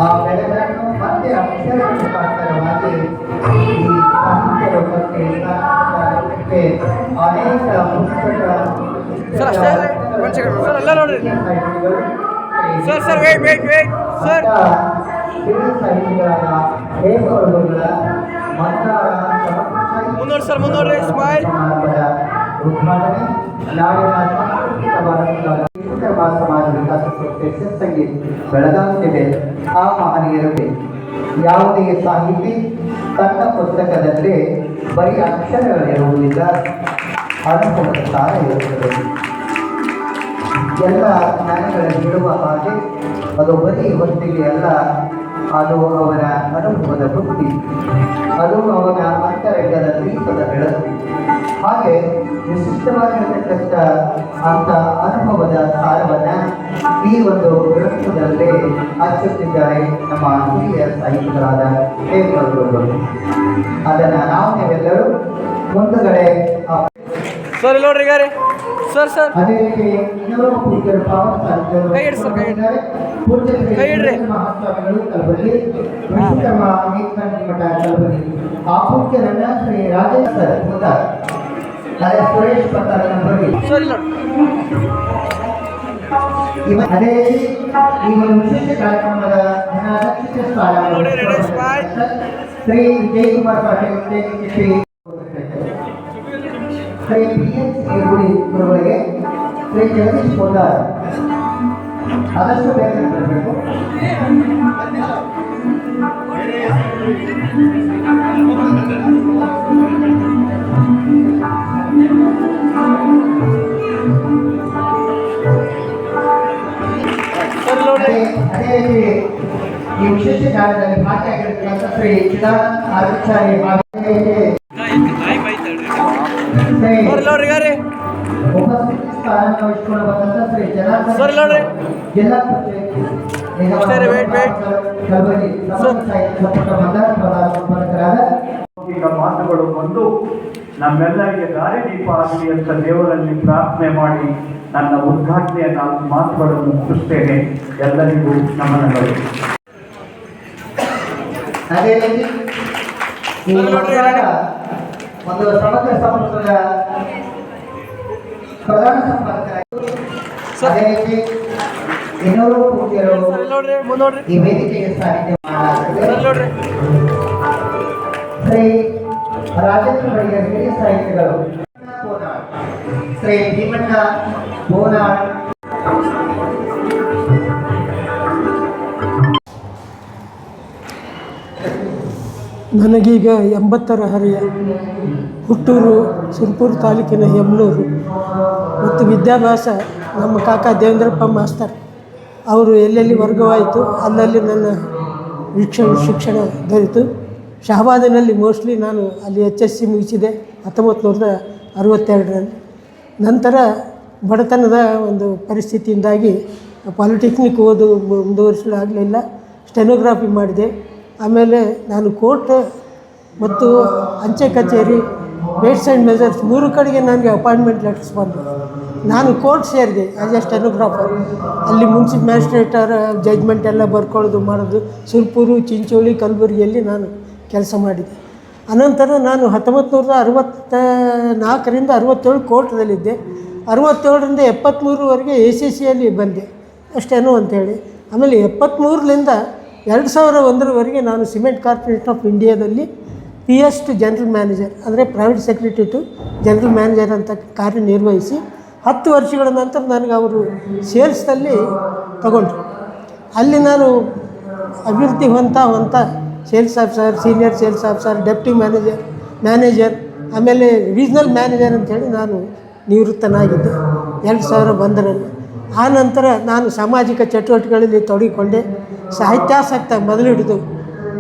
ಆ ಬೆಳೆಗಳನ್ನು ಮತ್ತೆ ಅಕ್ಷರಗಳ ಮುಖಾಂತರವಾಗಿ ಈ ಸಾಹಿತ್ಯ ಲೋಕಕ್ಕೆ ಅನೇಕ ಸಾಹಿತಿಗಳಾದ ಹೇಮಗಳ ಉದ್ಘಾಟನೆ ನಾಡಿನ ಸಮಾಜ ವಿಕಾಸ ಸಂಸ್ಥೆ ಬೆಳಗಾವಿದೆ. ಆ ಮಹನೀಯರಿಗೆ ಯಾವುದೇ ಸಾಹಿತಿ ತನ್ನ ಪುಸ್ತಕದಲ್ಲಿ ಬರೀ ಅಕ್ಷರಗಳಿರುವುದಿಲ್ಲ, ಅನುಭವದ ಸಾರ ಇರುತ್ತದೆ. ಎಲ್ಲ ಜ್ಞಾನಗಳನ್ನು ಬಿಡುವ ಹಾಗೆ ಅದು ಬರೀ ಹೊತ್ತಿಗೆ ಅಲ್ಲ, ಅದು ಅವನ ಅನುಭವದ ಬುದ್ಧಿ, ಅದು ಅವನ ಅಂತರಂಗದ ದೀಪದ ಬೆಳಕು. ಹಾಗೆ ವಿಶಿಷ್ಟವಾಗಿರತಕ್ಕಂಥ ಅಂತ ಅನುಭವದ ಸಾರವನ್ನು ಈ ಒಂದು ಗ್ರಂಥದಲ್ಲಿ ಹಚ್ಚುತ್ತಿದ್ದಾರೆ ನಮ್ಮ ಹಿರಿಯ ಸಾಹಿತಿಗಳಾದ ಹೇಮಗಳು. ಅದನ್ನು ನಾವು ನೀವೆಲ್ಲರೂ ಮುಂದುಗಡೆ ಸರ್ ನೋಡ್ರಿ ಸರ್ ಸರ್ ಅದೇ ರೀತಿ ಇನ್ನೂರು ಪೂಜ್ಯರು ಮಹಾಸ್ವಾಮಿಗಳು ಕಲಬುರಗಿ, ವಿಶ್ವಕರ್ಮ ಮಠ ಕಲಬುರಗಿ. ಆ ಪೂಜ್ಯರನ್ನ ಶ್ರೀ ರಾಜೇಶ್ ಸರ್ ಮುದ್ದಾರ್, ಅದೇ ಸುರೇಶ್ ಪತ್ತಾರ ನಂಬರ್ಗಿ. ಅದೇ ಈ ಒಂದು ವಿಶೇಷ ಕಾರ್ಯಕ್ರಮದ ಅಧ್ಯಕ್ಷ ಸ್ಥಾನ ಶ್ರೀ ವಿಜಯಕುಮಾರ್ ಪಾಟೀಲ್ ಶ್ರೀ ಗುಡಿ ಗುರುಗಳಿಗೆ ಶ್ರೀ ಜಗದೀಶ್ ಪೋದಾರ್ ಆದಷ್ಟು ಬೇಗ ಬರಬೇಕು. ಅದೇ ರೀತಿ ಈ ವಿಶೇಷ ಕಾರ್ಯದಲ್ಲಿ ಭಾಗಿಯಾಗಿರತಕ್ಕಂಥ ಶ್ರೀ ಚಿದಾನಂದ ಆಚಾರ್ಯ ಮಾತುಗಳು ಬಂದು ನಮ್ಮೆಲ್ಲರಿಗೆ ದಾರಿದೀಪ ಆಗಲಿ ಅಂತ ದೇವರಲ್ಲಿ ಪ್ರಾರ್ಥನೆ ಮಾಡಿ ನನ್ನ ಉದ್ಘಾಟನೆಯ ನಾನು ಮಾತುಗಳನ್ನು ಮುಗಿಸ್ತೇನೆ. ಎಲ್ಲರಿಗೂ ನಮನಗಳು. ಅದೇ ರೀತಿ ಒಂದು ಸಮಗ್ರ ಸಂಪರ್ಕದ ಪ್ರಧಾನ ಸಂಪರ್ಕ. ಅದೇ ರೀತಿ ಇನ್ನೂರು ಪೂಜ್ಯರು ಈ ವೇದಿಕೆಗೆ ಸಾಹಿತ್ಯ ಶ್ರೀ ರಾಜೇಂದ್ರ ಬಡಿಗರ ಹಿರಿಯ ಸಾಹಿತ್ಯಗಳು, ಶ್ರೀ ಭೀಮಣ್ಣ ಬೋನಾಳ್. ನನಗೀಗ 80ರ ಹರೆಯ. ಹುಟ್ಟೂರು ಸುರಪುರ ತಾಲೂಕಿನ ಯಮನೂರು. ಮತ್ತು ವಿದ್ಯಾಭ್ಯಾಸ ನಮ್ಮ ಕಾಕ ದೇವೇಂದ್ರಪ್ಪ ಮಾಸ್ತರ್ ಅವರು ಎಲ್ಲೆಲ್ಲಿ ವರ್ಗವಾಯಿತು ಅಲ್ಲಲ್ಲಿ ನನ್ನ ಶಿಕ್ಷಣ ದೊರೆತು. ಶಹಾಬಾದಿನಲ್ಲಿ ಮೋಸ್ಟ್ಲಿ ನಾನು ಅಲ್ಲಿ HSC ಮುಗಿಸಿದೆ 1962ರಲ್ಲಿ. ನಂತರ ಬಡತನದ ಒಂದು ಪರಿಸ್ಥಿತಿಯಿಂದಾಗಿ ಪಾಲಿಟೆಕ್ನಿಕ್ ಮುಂದುವರಿಸಲಾಗಲಿಲ್ಲ. ಸ್ಟೆನೋಗ್ರಾಫಿ ಮಾಡಿದೆ. ಆಮೇಲೆ ನಾನು ಕೋರ್ಟ್ ಮತ್ತು ಅಂಚೆ ಕಚೇರಿ, ವೇಟ್ಸ್ ಆ್ಯಂಡ್ ಮೆಜರ್ಸ್ 3 ಕಡೆಗೆ ನನಗೆ ಅಪಾಯಿಂಟ್ಮೆಂಟ್ ಲೆಟರ್ಸ್ ಬಂದು ನಾನು ಕೋರ್ಟ್ ಸೇರಿದೆ ಆ್ಯಸ್ ಎ ಸ್ಟೆನೋಗ್ರಾಫರ್. ಅಲ್ಲಿ ಮುನ್ಸಿಪ್ ಮ್ಯಾಜಿಸ್ಟ್ರೇಟರ ಜಡ್ಜ್ಮೆಂಟ್ ಎಲ್ಲ ಬರ್ಕೊಳ್ಳೋದು ಮಾಡೋದು. ಸುರ್ಪುರು, ಚಿಂಚೋಳಿ, ಕಲಬುರಗಿಯಲ್ಲಿ ನಾನು ಕೆಲಸ ಮಾಡಿದೆ. ಅನಂತರ ನಾನು 1964ರಿಂದ 67 ಕೋರ್ಟ್ದಲ್ಲಿದ್ದೆ. 67ರಿಂದ 73ವರೆಗೆ ACCಯಲ್ಲಿ ಬಂದೆ ಅಷ್ಟೇನೋ ಅಂಥೇಳಿ. ಆಮೇಲೆ 73ರಿಂದ 2001ರವರೆಗೆ ನಾನು ಸಿಮೆಂಟ್ ಕಾರ್ಪೊರೇಷನ್ ಆಫ್ ಇಂಡಿಯಾದಲ್ಲಿ PS ಟು ಜನರಲ್ ಮ್ಯಾನೇಜರ್, ಅಂದರೆ private secretary to general manager ಅಂತ ಕಾರ್ಯನಿರ್ವಹಿಸಿ 10 ವರ್ಷಗಳ ನಂತರ ನನಗೆ ಅವರು ಸೇಲ್ಸ್ನಲ್ಲಿ ತಗೊಂಡ್ರು. ಅಲ್ಲಿ ನಾನು ಅಭಿವೃದ್ಧಿ ಹೊಂತ sales officer, senior sales officer, deputy manager, ಆಮೇಲೆ ರೀಜ್ನಲ್ ಮ್ಯಾನೇಜರ್ ಅಂಥೇಳಿ ನಾನು ನಿವೃತ್ತನಾಗಿದ್ದೆ 2001ರಲ್ಲಿ. ಆ ನಂತರ ನಾನು ಸಾಮಾಜಿಕ ಚಟುವಟಿಕೆಗಳಲ್ಲಿ ತೊಡಗಿಕೊಂಡೆ. ಸಾಹಿತ್ಯಾಸಕ್ತ ಮೊದಲು ಹಿಡಿದು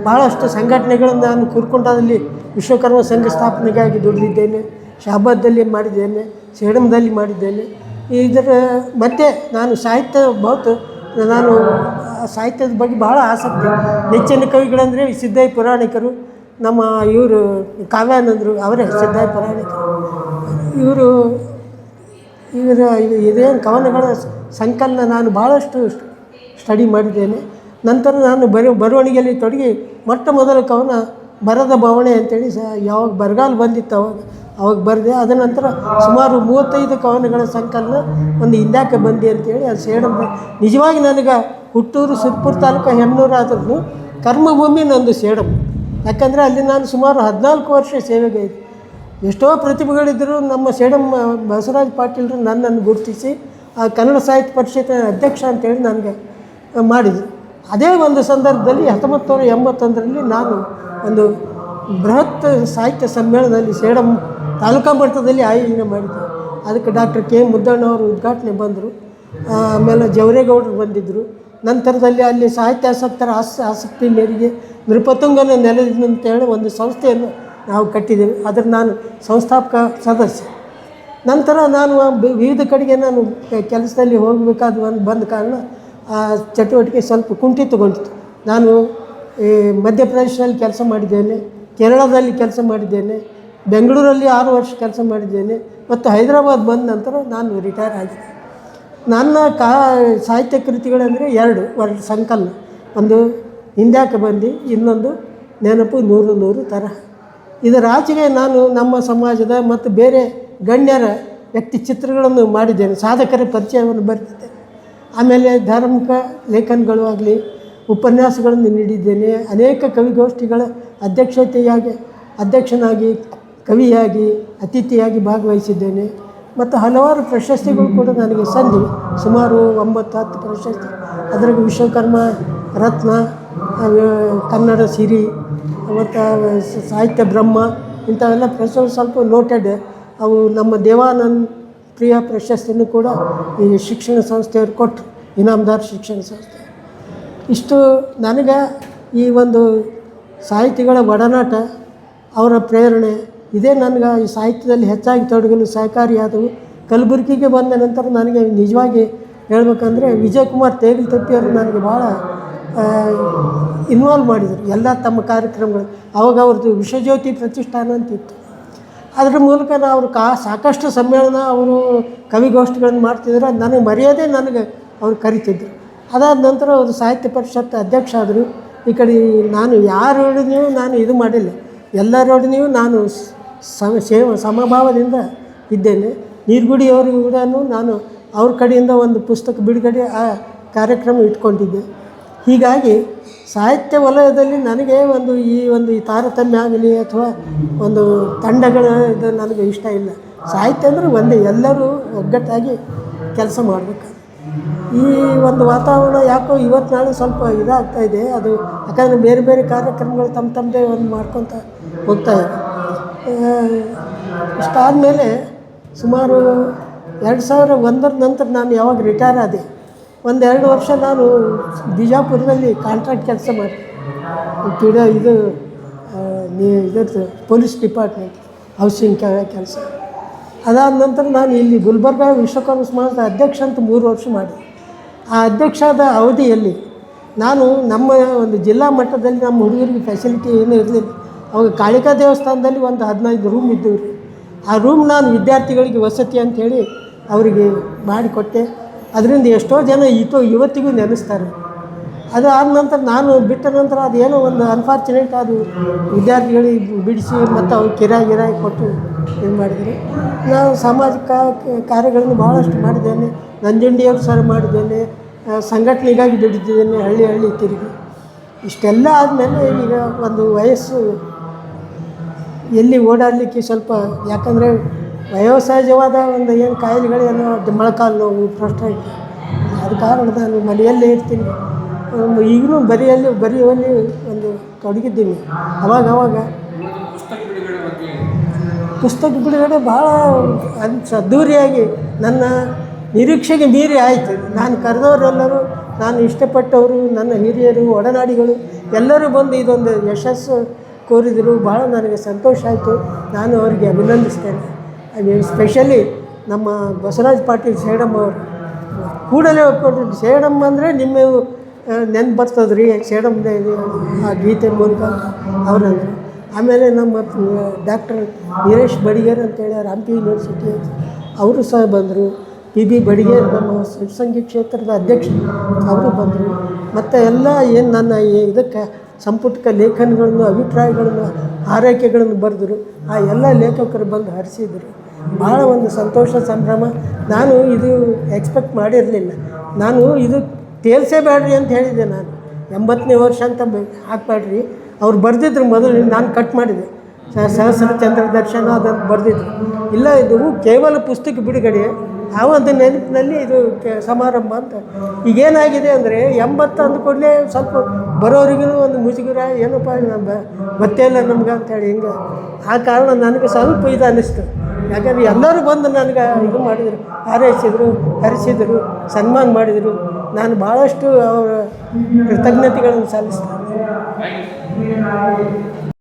ಭಾಳಷ್ಟು ಸಂಘಟನೆಗಳನ್ನು ನಾನು ಕುರ್ಕೊಂಡದಲ್ಲಿ ವಿಶ್ವಕರ್ಮ ಸಂಘ ಸ್ಥಾಪನೆಗಾಗಿ ದುಡಿದಿದ್ದೇನೆ, ಶಹಾಬಾದಲ್ಲಿ ಮಾಡಿದ್ದೇನೆ, ಸೇಡಂದಲ್ಲಿ ಮಾಡಿದ್ದೇನೆ. ಇದರ ಮಧ್ಯೆ ನಾನು ನಾನು ಸಾಹಿತ್ಯದ ಬಗ್ಗೆ ಭಾಳ ಆಸಕ್ತಿ. ನೆಚ್ಚಿನ ಕವಿಗಳಂದರೆ ಸಿದ್ಧಾಯ ಪುರಾಣಿಕರು, ನಮ್ಮ ಇವರು ಕಾವ್ಯಾನಂದರು, ಅವರೇ ಸಿದ್ಧಾಯ ಪುರಾಣಿಕರು. ಇದೇನು ಕವನಗಳ ಸಂಕಲನ ನಾನು ಭಾಳಷ್ಟು ಸ್ಟಡಿ ಮಾಡಿದ್ದೇನೆ. ನಂತರ ನಾನು ಬರವಣಿಗೆಯಲ್ಲಿ ತೊಡಗಿ ಮೊಟ್ಟ ಮೊದಲ ಕವನ ಬರದ ಬವಣೆ ಅಂತೇಳಿ ಯಾವಾಗ ಬರಗಾಲ ಬಂದಿತ್ತು ಅವಾಗ ಬರೆದೆ. ಅದ ನಂತರ ಸುಮಾರು 35 ಕವನಗಳ ಸಂಕಲನ ಒಂದು ಹಿಂದ್ಯಾಕೆ ಬಂದಿ ಅಂತೇಳಿ ಅದು ಸೇಡಂಬ. ನಿಜವಾಗಿ ನನಗೆ ಹುಟ್ಟೂರು ಸುರ್ಪುರ್ ತಾಲೂಕು ಹೆಮ್ನೂರು ಆದ್ರೂ ಕರ್ಮಭೂಮಿ ನಂದು ಸೇಡಂ. ಯಾಕಂದರೆ ಅಲ್ಲಿ ನಾನು ಸುಮಾರು 14 ವರ್ಷ ಸೇವೆಗೆ ಇದ್ದೆ. ಎಷ್ಟೋ ಪ್ರತಿಭೆಗಳಿದ್ದರು. ನಮ್ಮ ಸೇಡಂ ಬಸವರಾಜ್ ಪಾಟೀಲರು ನನ್ನನ್ನು ಗುರುತಿಸಿ ಆ ಕನ್ನಡ ಸಾಹಿತ್ಯ ಪರಿಷತ್ತಿನ ಅಧ್ಯಕ್ಷ ಅಂತೇಳಿ ನನಗೆ ಮಾಡಿದರು. ಅದೇ ಒಂದು ಸಂದರ್ಭದಲ್ಲಿ 1981ರಲ್ಲಿ ನಾನು ಒಂದು ಬೃಹತ್ ಸಾಹಿತ್ಯ ಸಮ್ಮೇಳನದಲ್ಲಿ ಸೇಡಂ ತಾಲೂಕಾ ಮಟ್ಟದಲ್ಲಿ ಆಯೋಜನೆ ಮಾಡಿದ್ದೆ. ಅದಕ್ಕೆ ಡಾಕ್ಟರ್ ಕೆ ಮುದ್ದಣ್ಣವರು ಉದ್ಘಾಟನೆ ಬಂದರು. ಆಮೇಲೆ ಜವರೇಗೌಡರು ಬಂದಿದ್ದರು. ನಂತರದಲ್ಲಿ ಅಲ್ಲಿ ಸಾಹಿತ್ಯಾಸಕ್ತರ ಆಸಕ್ತಿ ಮೇರೆಗೆ ನೃಪತುಂಗನ ನೆಲೆದಂತೇಳಿ ಒಂದು ಸಂಸ್ಥೆಯನ್ನು ನಾವು ಕಟ್ಟಿದ್ದೇವೆ. ಅದರ ನಾನು ಸಂಸ್ಥಾಪಕ ಸದಸ್ಯ. ನಂತರ ನಾನು ವಿವಿಧ ಕಡೆಗೆ ನಾನು ಕೆಲಸದಲ್ಲಿ ಹೋಗಬೇಕಾದ ಬಂದ ಕಾರಣ ಆ ಚಟುವಟಿಕೆ ಸ್ವಲ್ಪ ಕುಂಠಿತಗೊಂಡಿತು. ನಾನು ಮಧ್ಯಪ್ರದೇಶದಲ್ಲಿ ಕೆಲಸ ಮಾಡಿದ್ದೇನೆ, ಕೇರಳದಲ್ಲಿ ಕೆಲಸ ಮಾಡಿದ್ದೇನೆ, ಬೆಂಗಳೂರಲ್ಲಿ 6 ವರ್ಷ ಕೆಲಸ ಮಾಡಿದ್ದೇನೆ ಮತ್ತು ಹೈದರಾಬಾದ್ ಬಂದ ನಂತರ ನಾನು ರಿಟೈರ್ ಆಗಿದೆ. ನನ್ನ ಸಾಹಿತ್ಯ ಕೃತಿಗಳಂದರೆ 2 ಸಂಕಲನ. ಒಂದು ಹಿಂದ್ಯಾಕೆ ಬಂದು, ಇನ್ನೊಂದು ನೆನಪು 100 ತರಹ. ಇದರ ಆಚೆಗೆ ನಾನು ನಮ್ಮ ಸಮಾಜದ ಮತ್ತು ಬೇರೆ ಗಣ್ಯರ ವ್ಯಕ್ತಿ ಚಿತ್ರಗಳನ್ನು ಮಾಡಿದ್ದೇನೆ, ಸಾಧಕರ ಪರಿಚಯವನ್ನು ಬರೆದಿದ್ದೇನೆ. ಆಮೇಲೆ ಧಾರ್ಮಿಕ ಲೇಖನಗಳು ಆಗಲಿ, ಉಪನ್ಯಾಸಗಳನ್ನು ನೀಡಿದ್ದೇನೆ. ಅನೇಕ ಕವಿಗೋಷ್ಠಿಗಳ ಅಧ್ಯಕ್ಷನಾಗಿ, ಕವಿಯಾಗಿ, ಅತಿಥಿಯಾಗಿ ಭಾಗವಹಿಸಿದ್ದೇನೆ. ಮತ್ತು ಹಲವಾರು ಪ್ರಶಸ್ತಿಗಳು ಕೂಡ ನನಗೆ ಸಂದಿವೆ, ಸುಮಾರು 9-10 ಪ್ರಶಸ್ತಿ. ಅದರಾಗ ವಿಶ್ವಕರ್ಮ ರತ್ನ, ಕನ್ನಡ ಸಿರಿ ಮತ್ತು ಸಾಹಿತ್ಯ ಬ್ರಹ್ಮ ಇಂಥವೆಲ್ಲ ಪ್ರಶಸ್ತಿ ಸ್ವಲ್ಪ ನೋಟೆಡ್. ಅವು ನಮ್ಮ ದೇವಾನಂದ ಪ್ರಿಯ ಪ್ರಶಸ್ತಿನೂ ಕೂಡ ಈ ಶಿಕ್ಷಣ ಸಂಸ್ಥೆಯವರು ಕೊಟ್ಟರು, ಇನಾಮದಾರ್ ಶಿಕ್ಷಣ ಸಂಸ್ಥೆ. ಇಷ್ಟು ನನಗೆ ಈ ಒಂದು ಸಾಹಿತಿಗಳ ಒಡನಾಟ, ಅವರ ಪ್ರೇರಣೆ ಇದೇ ನನಗೆ ಈ ಸಾಹಿತ್ಯದಲ್ಲಿ ಹೆಚ್ಚಾಗಿ ತೊಡಗಲು ಸಹಕಾರಿಯಾದವು. ಕಲಬುರಗಿಗೆ ಬಂದ ನಂತರ ನನಗೆ ನಿಜವಾಗಿ ಹೇಳ್ಬೇಕಂದ್ರೆ ವಿಜಯಕುಮಾರ್ ತೇಗಲ್ತಪ್ಪಿಯವರು ನನಗೆ ಭಾಳ ಇನ್ವಾಲ್ವ್ ಮಾಡಿದರು ಎಲ್ಲ ತಮ್ಮ ಕಾರ್ಯಕ್ರಮಗಳು. ಅವಾಗ ಅವ್ರದ್ದು ವಿಶ್ವಜ್ಯೋತಿ ಪ್ರತಿಷ್ಠಾನ ಅಂತಿತ್ತು. ಅದರ ಮೂಲಕ ಅವರು ಸಾಕಷ್ಟು ಸಮ್ಮೇಳನ, ಅವರು ಕವಿಗೋಷ್ಠಿಗಳನ್ನು ಮಾಡ್ತಿದ್ರು. ಅದು ನನಗೆ ಮರ್ಯಾದೆ, ನನಗೆ ಅವ್ರು ಕರಿತಿದ್ರು. ಅದಾದ ನಂತರ ಅವರು ಸಾಹಿತ್ಯ ಪರಿಷತ್ ಅಧ್ಯಕ್ಷ ಆದರು. ಈ ಕಡೆ ನಾನು ಯಾರೊಡನೆಯೂ ನಾನು ಇದು ಮಾಡಿಲ್ಲ, ಎಲ್ಲರೊಡನೆಯೂ ನಾನು ಸಮಭಾವದಿಂದ ಇದ್ದೇನೆ. ನೀರ್ಗುಡಿಯವ್ರಿಗೂ ಕೂಡ ನಾನು ಅವ್ರ ಕಡೆಯಿಂದ ಒಂದು ಪುಸ್ತಕ ಬಿಡುಗಡೆ ಆ ಕಾರ್ಯಕ್ರಮ ಇಟ್ಕೊಂಡಿದ್ದೆ. ಹೀಗಾಗಿ ಸಾಹಿತ್ಯ ವಲಯದಲ್ಲಿ ನನಗೆ ಈ ತಾರತಮ್ಯ ಆಗಲಿ ಅಥವಾ ಒಂದು ತಂಡಗಳ ಇದು ನನಗೆ ಇಷ್ಟ ಇಲ್ಲ. ಸಾಹಿತ್ಯ ಅಂದರೆ ಒಂದೇ, ಎಲ್ಲರೂ ಒಗ್ಗಟ್ಟಾಗಿ ಕೆಲಸ ಮಾಡಬೇಕು. ಈ ಒಂದು ವಾತಾವರಣ ಯಾಕೋ ಇವತ್ತು ನಾಳೆ ಸ್ವಲ್ಪ ಇದಾಗ್ತಾಯಿದೆ. ಅದು ಯಾಕಂದರೆ ಬೇರೆ ಬೇರೆ ಕಾರ್ಯಕ್ರಮಗಳು ತಮ್ಮದೇ ಒಂದು ಮಾಡ್ಕೊತ ಹೋಗ್ತಾಯಿದೆ. ಇಷ್ಟಾದಮೇಲೆ ಸುಮಾರು 2001 ನಂತರ ನಾನು ಯಾವಾಗ ರಿಟೈರ್ ಆದೆ, 1-2 ವರ್ಷ ನಾನು ಬಿಜಾಪುರದಲ್ಲಿ ಕಾಂಟ್ರಾಕ್ಟ್ ಕೆಲಸ ಮಾಡಿದೆ. ಇದರದ್ದು ಪೊಲೀಸ್ ಡಿಪಾರ್ಟ್ಮೆಂಟ್ ಹೌಸಿಂಗ್ ಕೆಲಸ. ಅದಾದ ನಂತರ ನಾನು ಇಲ್ಲಿ ಗುಲ್ಬರ್ಗ ವಿಶ್ವಕರ್ಮ ಸಮಾಜದ ಅಧ್ಯಕ್ಷ ಅಂತ 3 ವರ್ಷ ಮಾಡಿದೆ. ಆ ಅಧ್ಯಕ್ಷದ ಅವಧಿಯಲ್ಲಿ ನಾನು ನಮ್ಮ ಒಂದು ಜಿಲ್ಲಾ ಮಟ್ಟದಲ್ಲಿ ನಮ್ಮ ಹುಡುಗರಿಗೆ ಫೆಸಿಲಿಟಿ ಏನೂ ಇರಲಿಲ್ಲ. ಅವಾಗ ಕಾಳಿಕಾ ದೇವಸ್ಥಾನದಲ್ಲಿ ಒಂದು 15 ರೂಮ್ ಇದ್ದವು ರೀ. ಆ ರೂಮ್ ನಾನು ವಿದ್ಯಾರ್ಥಿಗಳಿಗೆ ವಸತಿ ಅಂಥೇಳಿ ಅವರಿಗೆ ಮಾಡಿಕೊಟ್ಟೆ. ಅದರಿಂದ ಎಷ್ಟೋ ಜನ ಇವತ್ತಿಗೂ ನೆನೆಸ್ತಾರೆ. ಅದು ಆದ ನಂತರ ನಾನು ಬಿಟ್ಟ ನಂತರ ಅದೇನೋ ಒಂದು ಅನ್ಫಾರ್ಚುನೇಟ್ ಅದು ವಿದ್ಯಾರ್ಥಿಗಳಿಗೆ ಬಿಡಿಸಿ ಮತ್ತು ಅವ್ರು ಕಿರಾಯಿ ಕೊಟ್ಟು ಇದು ಮಾಡಿದರು. ನಾನು ಸಾಮಾಜಿಕ ಕಾರ್ಯಗಳನ್ನು ಭಾಳಷ್ಟು ಮಾಡಿದ್ದೇನೆ. ನಂಜುಂಡಿಯವ್ರ ಸರ್ ಮಾಡಿದ್ದೇನೆ, ಸಂಘಟನೆಗಾಗಿ ದುಡಿದಿದ್ದೇನೆ, ಹಳ್ಳಿ ತಿರುಗಿ. ಇಷ್ಟೆಲ್ಲ ಆದಮೇಲೆ ಈಗ ಒಂದು ವಯಸ್ಸು ಎಲ್ಲಿ ಓಡಾಡಲಿಕ್ಕೆ ಸ್ವಲ್ಪ, ಯಾಕಂದರೆ ವಯೋಸಹಜವಾದ ಒಂದು ಏನು ಕಾಯಿಲೆಗಳೇನೋ, ಮೊಳಕಾಲು ನೋವು, ಫ್ರಸ್ಟ್ರೇಟ್, ಆದ ಕಾರಣ ನಾನು ಮನೆಯಲ್ಲೇ ಇರ್ತೀನಿ. ಈಗಲೂ ಬರೆಯುವಲ್ಲಿ ಒಂದು ತೊಡಗಿದ್ದೀನಿ. ಅವಾಗ ಪುಸ್ತಕ ಬಿಡುಗಡೆ ಭಾಳ ಅದ್ದೂರಿಯಾಗಿ ನನ್ನ ನಿರೀಕ್ಷೆಗೆ ಮೀರಿ ಆಯಿತು. ನಾನು ಕರೆದವರೆಲ್ಲರೂ ನಾನು ಇಷ್ಟಪಟ್ಟವರು, ನನ್ನ ಹಿರಿಯರು, ಒಡನಾಡಿಗಳು ಎಲ್ಲರೂ ಬಂದು ಇದೊಂದು ಯಶಸ್ಸು ಕೋರಿದರು. ಭಾಳ ನನಗೆ ಸಂತೋಷ ಆಯಿತು. ನಾನು ಅವರಿಗೆ ಅಭಿನಂದಿಸ್ತೇನೆ. ಐ ಮೀನ್ ಸ್ಪೆಷಲಿ ನಮ್ಮ ಬಸವರಾಜ್ ಪಾಟೀಲ್ ಸೇಡಮ್ ಅವರು ಕೂಡಲೇ ಒಪ್ಪಿಕೊಂಡ್ರು. ಸೇಡಮ್ ಅಂದರೆ ನಿಮ್ಮ ನೆನ್ಪು ಬರ್ತದೆ ರೀ, ಸೇಡಮ್ದೇ ಆ ಗೀತೆ ಮೂಲಕ ಅವರಂದರು. ಆಮೇಲೆ ನಮ್ಮ ಡಾಕ್ಟರ್ ವೀರೇಶ್ ಬಡಿಗೇರ್ ಅಂತೇಳಿ ಹಂಪಿ ಯೂನಿವರ್ಸಿಟಿ ಅವರು ಸಹ ಬಂದರು. ಬಿ ಬಡಿಗೇರ್ ನಮ್ಮ ಶಿವಸಂಗಿ ಕ್ಷೇತ್ರದ ಅಧ್ಯಕ್ಷರು ಅವರು ಬಂದರು. ಮತ್ತು ಎಲ್ಲ ಏನು ನನ್ನ ಇದಕ್ಕೆ ಸಂಪುಟಕ್ಕೆ ಲೇಖನಗಳನ್ನು, ಅಭಿಪ್ರಾಯಗಳನ್ನು, ಆರೈಕೆಗಳನ್ನು ಬರೆದರು. ಆ ಎಲ್ಲ ಲೇಖಕರು ಬಂದು ಹರಿಸಿದರು. ಭಾಳ ಒಂದು ಸಂತೋಷ, ಸಂಭ್ರಮ. ನಾನು ಇದು ಎಕ್ಸ್ಪೆಕ್ಟ್ ಮಾಡಿರಲಿಲ್ಲ. ನಾನು ಇದು ತೇಲ್ಸೇಬೇಡ್ರಿ ಅಂತ ಹೇಳಿದ್ದೆ. ನಾನು 80ನೇ ವರ್ಷ ಅಂತ ಹಾಕಬೇಡ್ರಿ. ಅವ್ರು ಬರೆದಿದ್ರು ಮೊದಲು, ನಾನು ಕಟ್ ಮಾಡಿದೆ. ಸಹಸ್ರ ಚಂದ್ರ ದರ್ಶನ ಅದಂತ ಬರೆದಿದ್ರು. ಇಲ್ಲ, ಇದು ಕೇವಲ ಪುಸ್ತಕ ಬಿಡುಗಡೆ, ಆ ಒಂದು ನೆನಪಿನಲ್ಲಿ ಇದು ಸಮಾರಂಭ ಅಂತ. ಈಗೇನಾಗಿದೆ ಅಂದರೆ 80 ಅಂದ್ಕೊಡ್ಲೇ ಸ್ವಲ್ಪ ಬರೋರಿಗೂ ಒಂದು ಮುಜುಗರ, ಏನಪ್ಪ ಗೊತ್ತೇ ಇಲ್ಲ ನಮ್ಗೆ ಅಂತೇಳಿ ಹಿಂಗೆ. ಆ ಕಾರಣ ನನಗೆ ಸ್ವಲ್ಪ ಇದು ಅನ್ನಿಸ್ತು. ಯಾಕಂದರೆ ಎಲ್ಲರೂ ಬಂದು ನನಗೆ ಇದು ಮಾಡಿದರು, ಹಾರೈಸಿದರು, ಹರಿಸಿದರು, ಸನ್ಮಾನ ಮಾಡಿದರು. ನಾನು ಭಾಳಷ್ಟು ಅವರ ಕೃತಜ್ಞತೆಗಳನ್ನು ಸಲ್ಲಿಸ್ತೇನೆ.